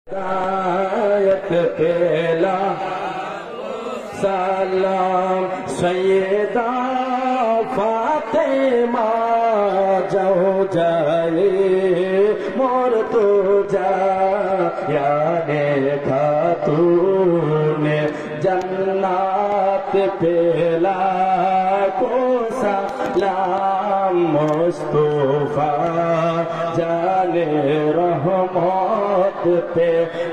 हिदायत पेला सलाम सैयदा फातिमा जाओ जाए मोर तो जा याने खातून जन्नत पेला को सलाम मुस्तफा जाने रहमत पे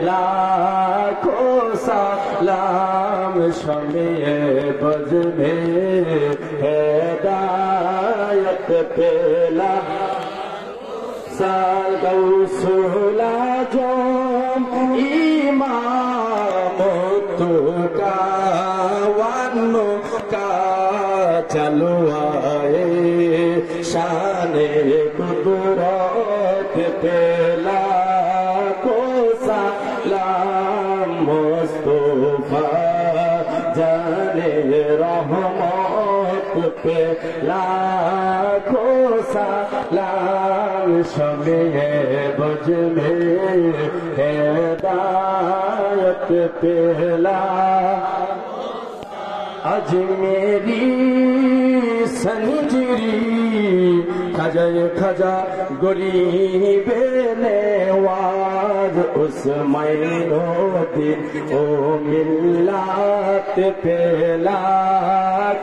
लाखों सलाम शमीए बज में हिदायत पे साल गौसुला जो इमाम तुका वानो का चलो आए शाने कुदरत पेला को सलाम मुस्तफा जाने रहमत पे लाखों सलाम शमीए बज में हिदायत पेला अजमेरी संजरी खजय खजा गरीबे नेवाज उस महीनो दिन ओ मिल्लत पेला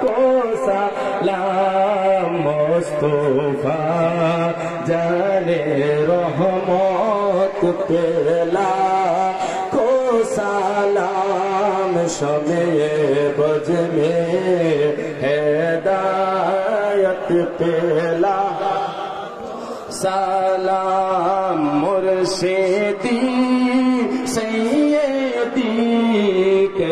को सलाम मुस्तफा जाने रहमत पेला को सलाम शमीए बज में हिदायत पेला सलाम मुर्शिदी सैयदी के